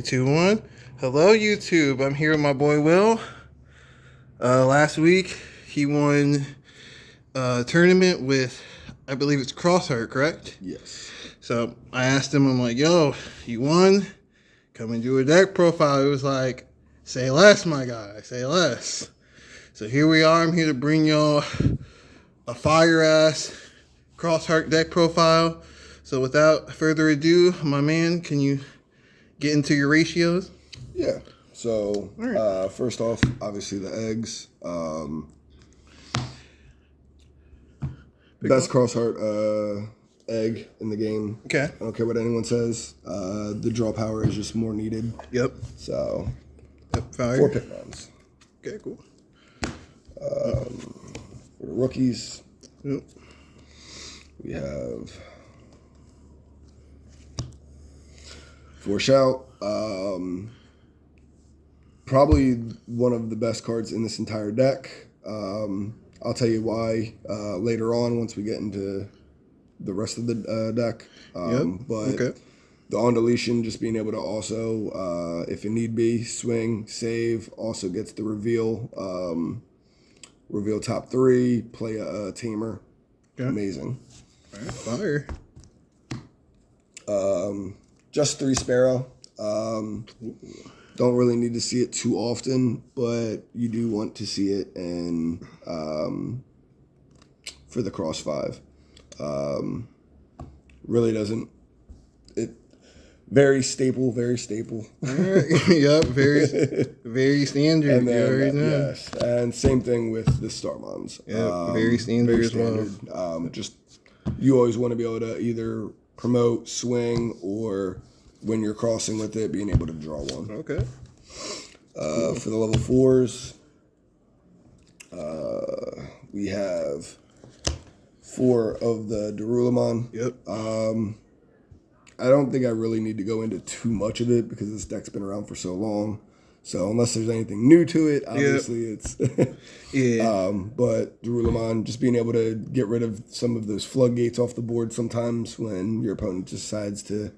2, 1. Hello, YouTube. I'm here with my boy Will. Last week, he won a tournament with, I believe it's Xros Heart, correct? Yes. So I asked him, I'm like, yo, you won? Come and do a deck profile. He was like, say less, my guy, say less. So here we are. I'm here to bring y'all a fire-ass Xros Heart deck profile. So without further ado, my man, can you get into your ratios? Yeah. So, right. First off, obviously the eggs. Best Xros Heart egg in the game. Okay. I don't care what anyone says. The draw power is just more needed. Yep. So, Fire. 4 pick rounds. Okay, cool. For the rookies, Yep. we have 4 Shout. Probably one of the best cards in this entire deck. I'll tell you why later on once we get into the rest of the deck. But Okay. the on deletion, just being able to also, if it need be, swing, save, also gets the reveal. Reveal top 3, play a tamer. Okay. Amazing. Fire. Just 3 Sparrow. Don't really need to see it too often, but you do want to see it in for the Cross 5. Really doesn't. It very staple, very staple. Yep, very standard. And then, right now. yes, and same thing with the Starmons. Yeah, very standard as well. Just you always want to be able to either promote, swing, or when you're crossing with it, being able to draw one. Okay. For the level 4s, we have 4 of the Darulamon. Yep. I don't think I really need to go into too much of it because this deck's been around for so long. So unless there's anything new to it, obviously it's yeah. But Darulamon, just being able to get rid of some of those floodgates off the board sometimes when your opponent decides to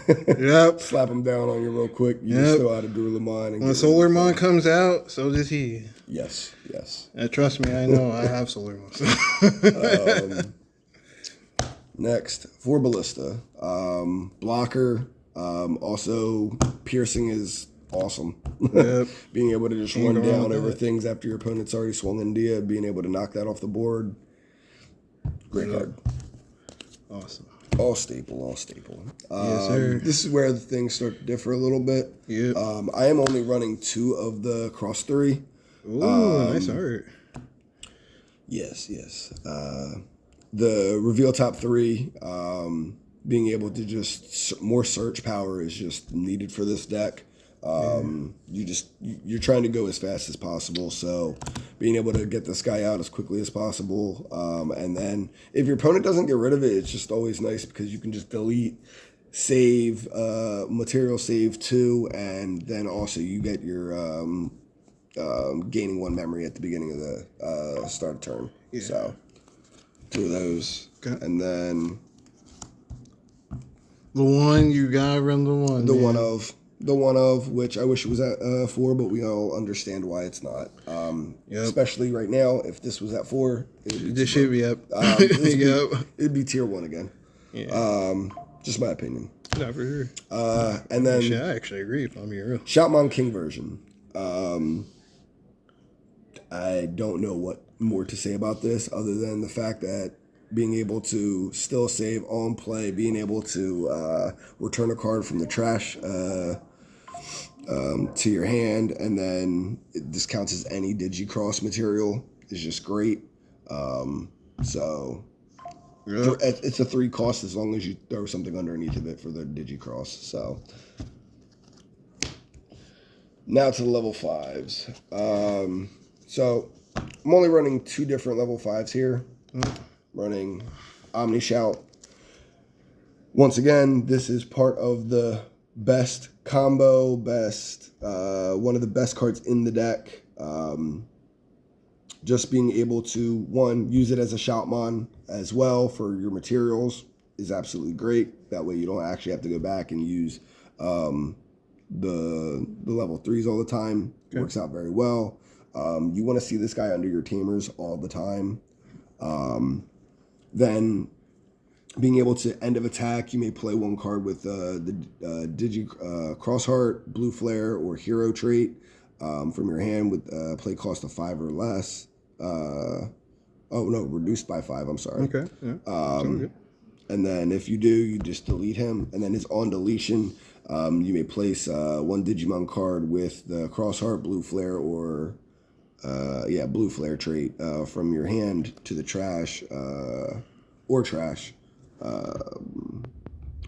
Yep. slap them down on you real quick. You just throw out a Darulamon. When Solarmon comes out, so does he. Yes, yes. Trust me, I know. I have Solarmon. Next, for Ballista. Blocker. Also, piercing is awesome. Yep. Being able to just run down over things after your opponent's already swung in Dia, being able to knock that off the board. Great card. Awesome. All staple, all staple. Yes, sir. This is where the things start to differ a little bit. Yep. I am only running 2 of the Cross 3. Ooh, nice art. Yes, yes. The reveal top 3, being able to just more search power is just needed for this deck. You're trying to go as fast as possible, so being able to get this guy out as quickly as possible, and then if your opponent doesn't get rid of it, it's just always nice because you can just delete, save, material save 2, and then also you get your gaining 1 memory at the beginning of the start of turn. Yeah. So 2 of those, okay. And then the one you gotta run the one. The one of which I wish it was at 4, but we all understand why it's not. Especially right now, if this was at 4, this should be up. It'd be tier 1 again. Yeah. Just my opinion. Not for sure. And then I actually agree. If I'm being real. Shoutmon King version. I don't know what more to say about this other than the fact that being able to still save on play, being able to return a card from the trash to your hand, and then this counts as any Digicross material is just great. So it's a 3 cost as long as you throw something underneath of it for the Digicross. So now to the level 5s. So I'm only running 2 different level 5s here. Running Omni Shout. Once again, this is part of the best combo, one of the best cards in the deck. Just being able to, 1, use it as a Shoutmon as well for your materials is absolutely great. That way you don't actually have to go back and use the level 3s all the time. It works out very well. You want to see this guy under your tamers all the time. Then being able to end of attack, you may play one card with the Xros Heart, Blue Flare, or Hero trait from your hand with play cost of 5 or less. Reduced by 5. I'm sorry. Okay. Yeah. And then if you do, you just delete him. And then his on deletion, you may place one Digimon card with the Xros Heart, Blue Flare, or Blue Flare trait from your hand to the trash or trash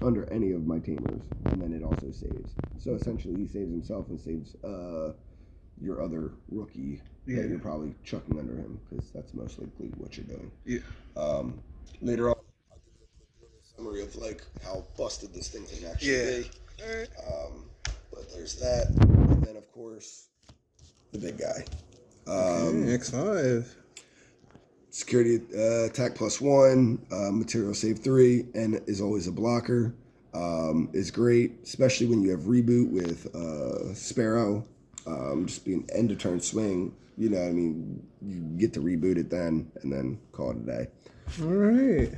under any of my tamers. And then it also saves. So essentially, he saves himself and saves your other rookie that you're probably chucking under him, because that's most likely what you're doing. Yeah. Later on, I'll give you a little summary of like how busted this thing can actually be. All right. But there's that, and then of course the big guy. X5. Security attack +1, material save 3, and is always a blocker. Is great, especially when you have reboot with Sparrow. Just being end of turn swing. You know what I mean? You get to reboot it then, and then call it a day. All right.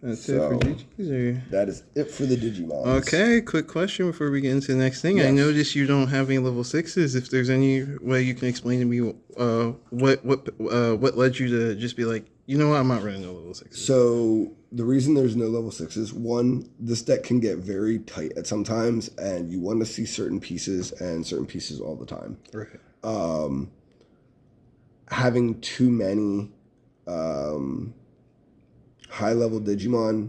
That's it for Digis, or? That is it for the Digimon. Okay, quick question before we get into the next thing. Yes. I noticed you don't have any level 6s. If there's any way you can explain to me what led you to just be like, you know what, I'm not running no level 6s. So the reason there's no level 6s, one, this deck can get very tight at sometimes, and you want to see certain pieces and certain pieces all the time. Right. Having too many high-level Digimon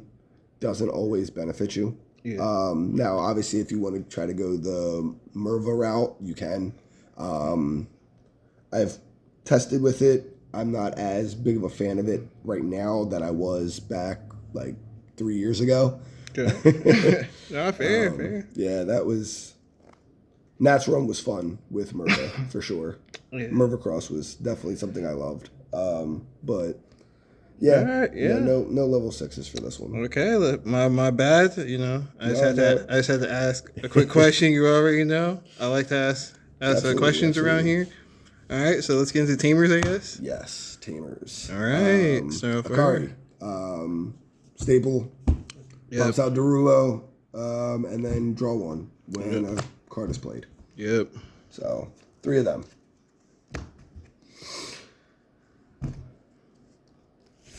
doesn't always benefit you. Yeah. Now, obviously, if you want to try to go the Merva route, you can. I've tested with it. I'm not as big of a fan of it right now that I was back like 3 years ago. Okay. No, fair. Yeah, that was... Nats Run was fun with Merva, for sure. Yeah. Merva Cross was definitely something I loved. But... Yeah, right, no level 6s for this one. Okay, my bad. You know, I just had to ask a quick question. You already know I like to ask questions around here. All right, so let's get into tamers, I guess. Yes, tamers. All right, so Akari, staple, pops out Derulo, and then draw one when a card is played. Yep. So 3 of them.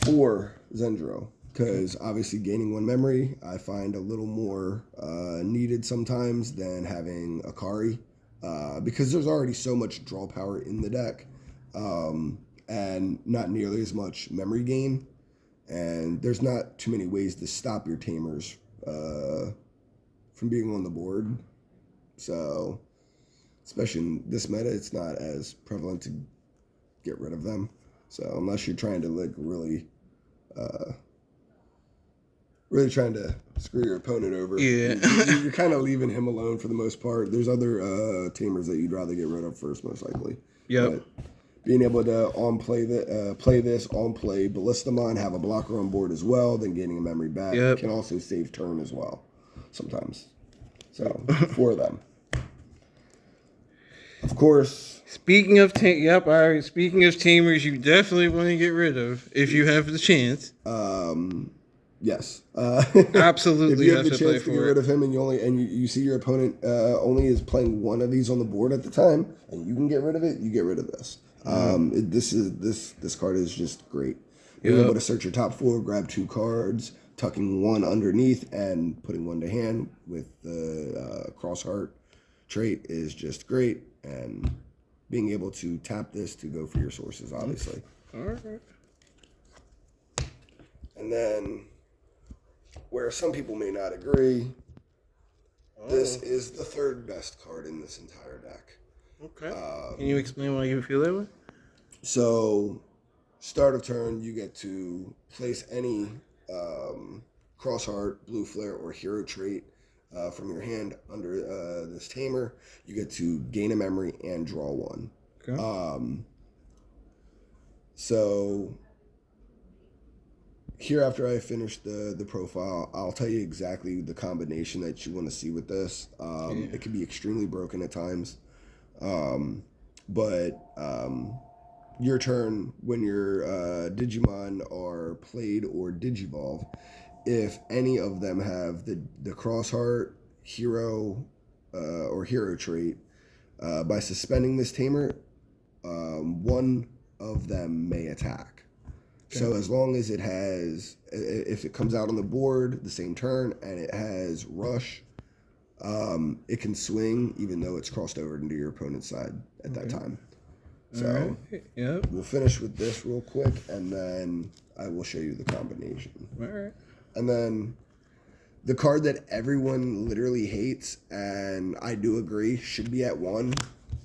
4 Zendro, because obviously gaining 1 memory I find a little more needed sometimes than having Akari, because there's already so much draw power in the deck, and not nearly as much memory gain, and there's not too many ways to stop your tamers from being on the board. So especially in this meta, it's not as prevalent to get rid of them. So unless you're trying to like really trying to screw your opponent over, you're kind of leaving him alone for the most part. There's other tamers that you'd rather get rid of first, most likely. Yep. But being able to play Ballistamon, have a blocker on board as well, then gaining a memory back can also save turn as well sometimes. So 4 of them. Of course. Speaking of tamers, you definitely want to get rid of if you have the chance. Yes. Absolutely. If you have the chance to get rid of him, and you see your opponent only is playing 1 of these on the board at the time, and you can get rid of it, you get rid of this. This card is just great. Being able to search your top 4, grab 2 cards, tucking 1 underneath, and putting 1 to hand with the Xros Heart trait is just great. And being able to tap this to go for your sources, obviously. All right. And then, where some people may not agree, this is the 3rd best card in this entire deck. Okay. Can you explain why you feel that way? So, start of turn, you get to place any Xros Heart, Blue Flare, or Hero trait from your hand under this tamer. You get to gain a memory and draw 1. Okay. So here after I finish the profile, I'll tell you exactly the combination that you want to see with this. It can be extremely broken at times, but your turn when your Digimon are played or Digivolve, if any of them have the Xros Heart Hero or Hero trait, by suspending this tamer, one of them may attack. Okay. So as long as it has, if it comes out on the board the same turn and it has Rush, it can swing even though it's crossed over into your opponent's side at that time. So we'll finish with this real quick, and then I will show you the combination. All right. And then the card that everyone literally hates, and I do agree, should be at 1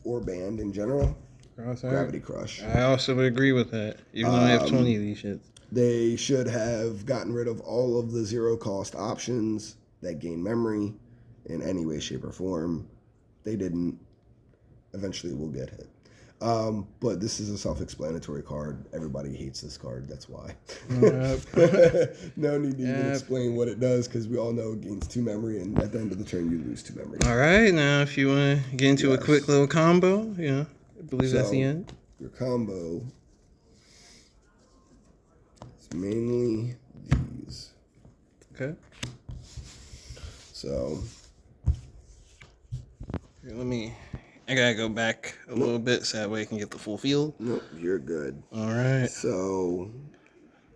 or banned in general, Gravity Crush. I also agree with that, even though I have 20 of these shits. They should have gotten rid of all of the 0-cost options that gain memory in any way, shape, or form. They didn't. Eventually we'll get hit. But this is a self-explanatory card. Everybody hates this card. That's why. No need to even explain what it does, because we all know it gains 2 memory, and at the end of the turn you lose 2 memory. All right, now if you want to get into a quick little combo, I believe that's the end. Your combo is mainly these. Okay. So here, I gotta go back a little bit so that way I can get the full field. Nope, you're good. All right. So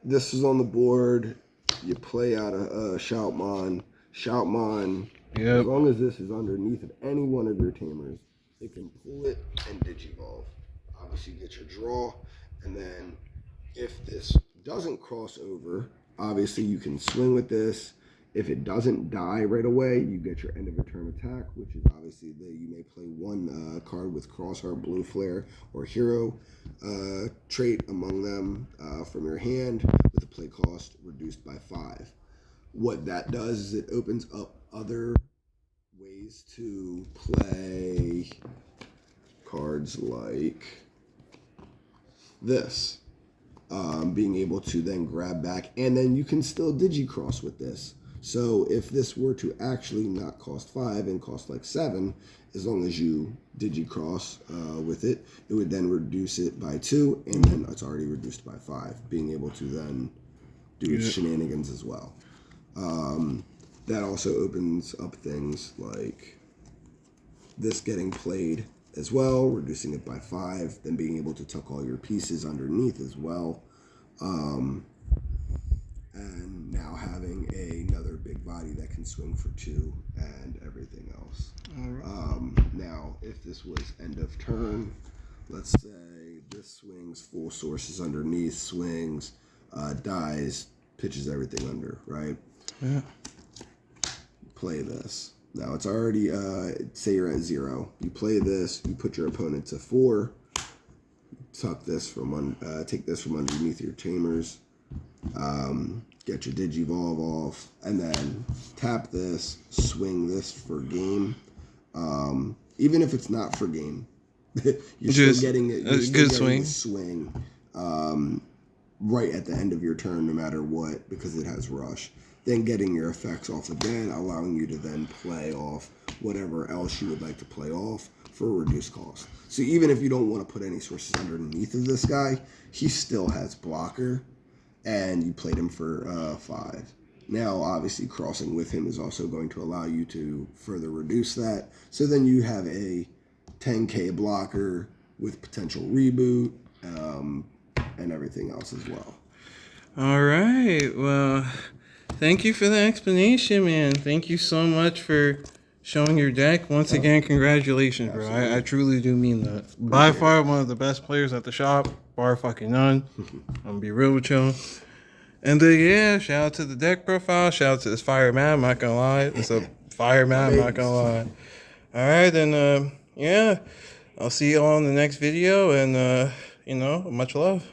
this is on the board. You play out a Shoutmon. Shoutmon, as long as this is underneath of any one of your tamers, it can pull it and Digivolve. Obviously, get your draw, and then if this doesn't cross over, obviously you can swing with this. If it doesn't die right away, you get your end of return attack, which is obviously you may play 1 card with Xros Heart, Blue Flare, or Hero trait among them from your hand with a play cost reduced by 5. What that does is it opens up other ways to play cards like this. Being able to then grab back, and then you can still Digicross with this. So if this were to actually not cost 5 and cost like 7, as long as you Digicross with it, it would then reduce it by 2, and then it's already reduced by 5, being able to then do its shenanigans as well. That also opens up things like this getting played as well, reducing it by 5, then being able to tuck all your pieces underneath as well. And now having another big body that can swing for 2 and everything else. Now, if this was end of turn, let's say this swings, full sources underneath, swings, dies, pitches everything under, right? Yeah. Play this. Now it's already, say you're at 0. You play this, you put your opponent to 4, tuck this from, take this from underneath your tamers, get your Digivolve off, and then tap this, swing this for game. Even if it's not for game, you're still getting it. You're still getting swing right at the end of your turn, no matter what, because it has Rush. Then getting your effects off again, allowing you to then play off whatever else you would like to play off for a reduced cost. So even if you don't want to put any sources underneath of this guy, he still has blocker, and you played him for 5. Now, obviously, crossing with him is also going to allow you to further reduce that. So then you have a 10K blocker with potential reboot and everything else as well. All right. Well, thank you for the explanation, man. Thank you so much for showing your deck. Once again, congratulations, bro. I truly do mean that. By far, one of the best players at the shop, bar fucking none. I'm going to be real with you. And yeah, shout out to the deck profile. Shout out to this fire map. I'm not going to lie. It's a fire map. I'm not going to lie. All right, then, yeah. I'll see you all in the next video. And, much love.